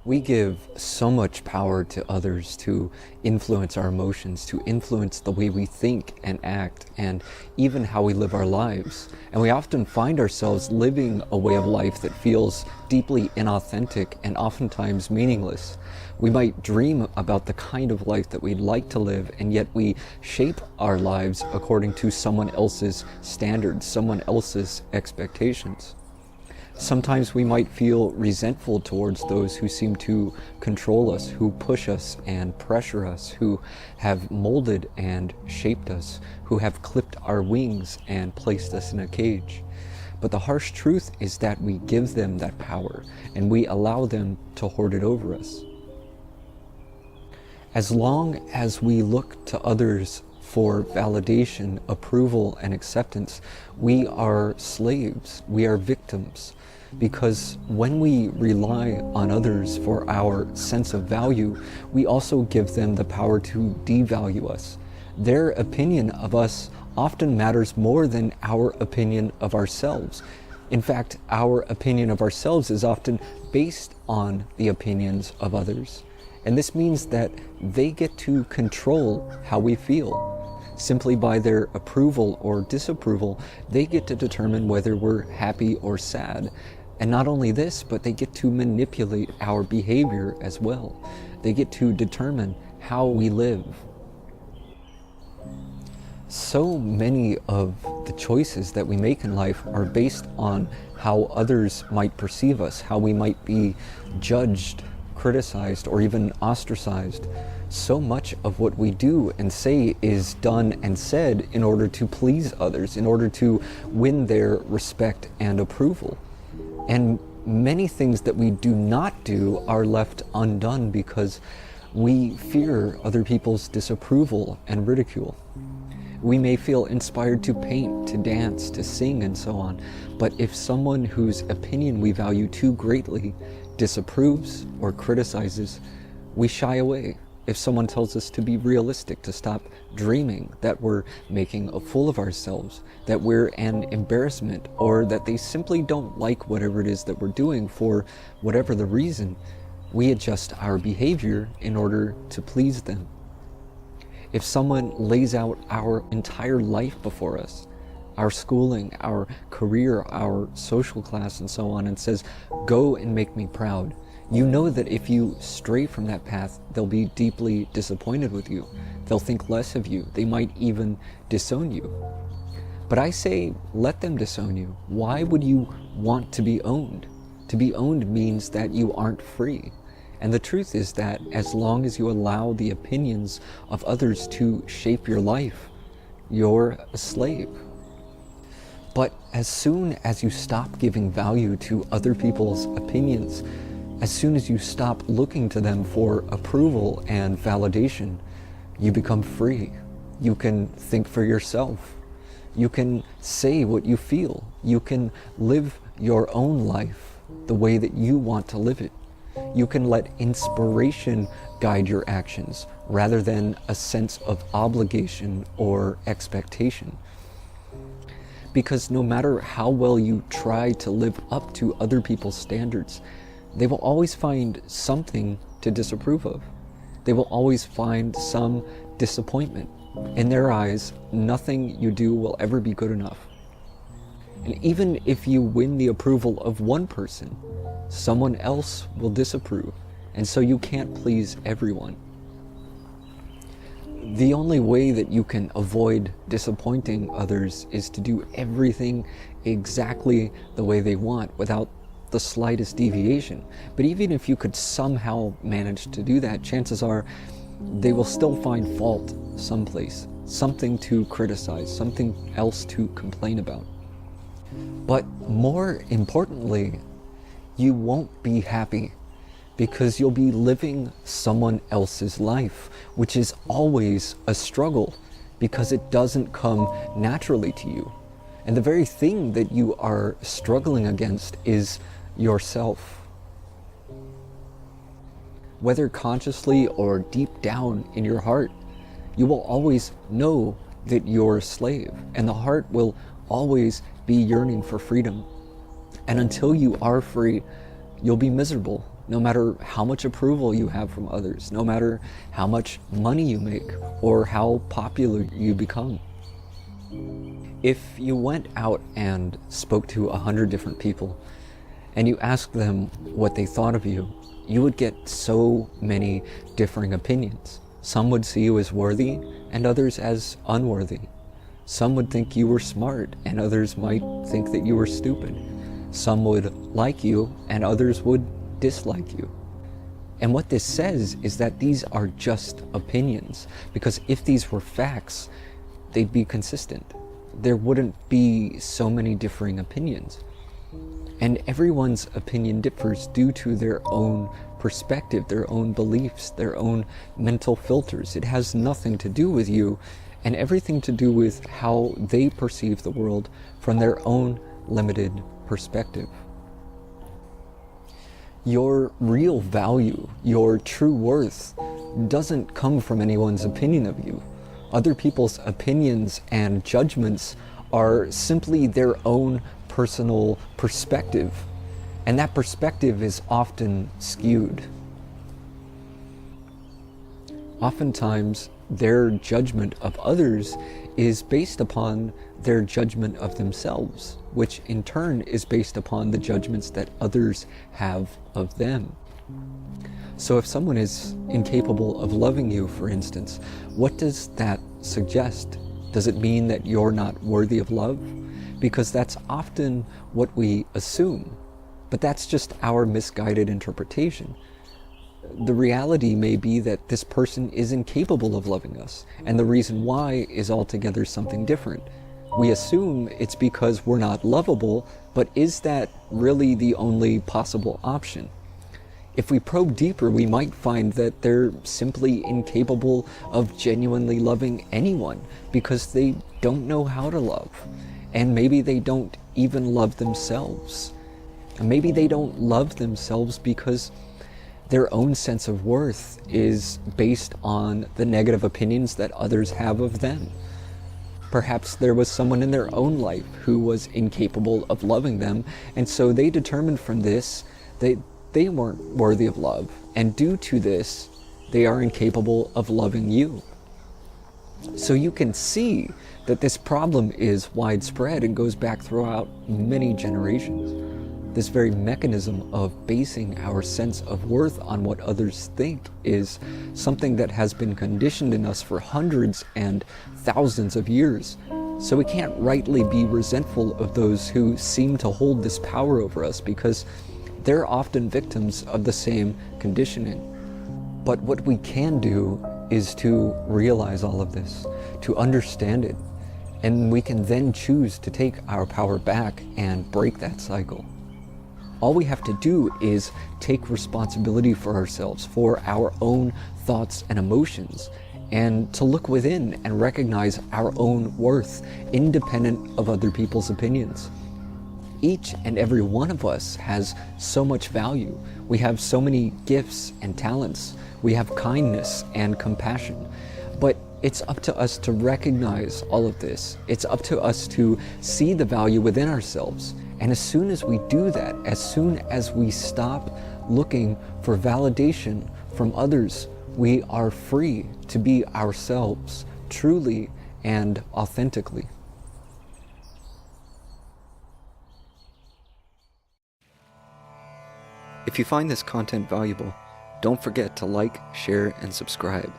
We give so much power to others to influence our emotions, to influence the way we think and act, and even how we live our lives. And we often find ourselves living a way of life that feels deeply inauthentic and oftentimes meaningless. We might dream about the kind of life that we'd like to live, and yet we shape our lives according to someone else's standards, someone else's expectations. Sometimes we might feel resentful towards those who seem to control us, who push us and pressure us, who have molded and shaped us, who have clipped our wings and placed us in a cage. But the harsh truth is that we give them that power and we allow them to hoard it over us. As long as we look to others for validation, approval, and acceptance, we are slaves, we are victims. Because when we rely on others for our sense of value, we also give them the power to devalue us. Their opinion of us often matters more than our opinion of ourselves. In fact, our opinion of ourselves is often based on the opinions of others. And this means that they get to control how we feel. Simply by their approval or disapproval, they get to determine whether we're happy or sad. And not only this, but they get to manipulate our behavior as well. They get to determine how we live. So many of the choices that we make in life are based on how others might perceive us, how we might be judged, criticized, or even ostracized. So much of what we do and say is done and said in order to please others, in order to win their respect and approval. And many things that we do not do are left undone because we fear other people's disapproval and ridicule. We may feel inspired to paint, to dance, to sing, and so on. But if someone whose opinion we value too greatly disapproves or criticizes, we shy away. If someone tells us to be realistic, to stop dreaming, that we're making a fool of ourselves, that we're an embarrassment, or that they simply don't like whatever it is that we're doing for whatever the reason, we adjust our behavior in order to please them. If someone lays out our entire life before us, our schooling, our career, our social class, and so on, and says, "Go and make me proud," you know that if you stray from that path, they'll be deeply disappointed with you. They'll think less of you. They might even disown you. But I say, let them disown you. Why would you want to be owned? To be owned means that you aren't free. And the truth is that as long as you allow the opinions of others to shape your life, you're a slave. But as soon as you stop giving value to other people's opinions, as soon as you stop looking to them for approval and validation, you become free. You can think for yourself. You can say what you feel. You can live your own life the way that you want to live it. You can let inspiration guide your actions rather than a sense of obligation or expectation. Because no matter how well you try to live up to other people's standards, they will always find something to disapprove of. They will always find some disappointment. In their eyes, nothing you do will ever be good enough. And even if you win the approval of one person, someone else will disapprove, and so you can't please everyone. The only way that you can avoid disappointing others is to do everything exactly the way they want without the slightest deviation. But even if you could somehow manage to do that, chances are they will still find fault someplace, something to criticize, something else to complain about. But more importantly, you won't be happy because you'll be living someone else's life, which is always a struggle because it doesn't come naturally to you. And the very thing that you are struggling against is yourself. Whether consciously or deep down in your heart, you will always know that you're a slave, and the heart will always be yearning for freedom. And until you are free, you'll be miserable. no matter how much approval you have from others, no matter how much money you make or how popular you become. If you went out and spoke to 100 different people and you asked them what they thought of you, you would get so many differing opinions. Some would see you as worthy and others as unworthy. Some would think you were smart and others might think that you were stupid. Some would like you and others would dislike you. And what this says is that these are just opinions, because if these were facts, they'd be consistent. There wouldn't be so many differing opinions. And everyone's opinion differs due to their own perspective, their own beliefs, their own mental filters. It has nothing to do with you and everything to do with how they perceive the world from their own limited perspective. Your real value, your true worth, doesn't come from anyone's opinion of you. Other people's opinions and judgments are simply their own personal perspective, and that perspective is often skewed. Oftentimes, their judgment of others is based upon their judgment of themselves, which in turn is based upon the judgments that others have of them. So if someone is incapable of loving you, for instance, what does that suggest? Does it mean that you're not worthy of love? Because that's often what we assume, but that's just our misguided interpretation. The reality may be that this person is incapable of loving us, and the reason why is altogether something different. We assume it's because we're not lovable, but is that really the only possible option? If we probe deeper, we might find that they're simply incapable of genuinely loving anyone because they don't know how to love. And maybe they don't even love themselves. And maybe they don't love themselves because their own sense of worth is based on the negative opinions that others have of them. Perhaps there was someone in their own life who was incapable of loving them, and so they determined from this that they weren't worthy of love, and due to this, they are incapable of loving you. So you can see that this problem is widespread and goes back throughout many generations. This very mechanism of basing our sense of worth on what others think is something that has been conditioned in us for hundreds and thousands of years. So we can't rightly be resentful of those who seem to hold this power over us, because they're often victims of the same conditioning. But what we can do is to realize all of this, to understand it, and we can then choose to take our power back and break that cycle. All we have to do is take responsibility for ourselves, for our own thoughts and emotions, and to look within and recognize our own worth, independent of other people's opinions. Each and every one of us has so much value. We have so many gifts and talents. We have kindness and compassion. But it's up to us to recognize all of this. It's up to us to see the value within ourselves. And as soon as we do that, as soon as we stop looking for validation from others, we are free to be ourselves, truly and authentically. If you find this content valuable, don't forget to like, share, and subscribe.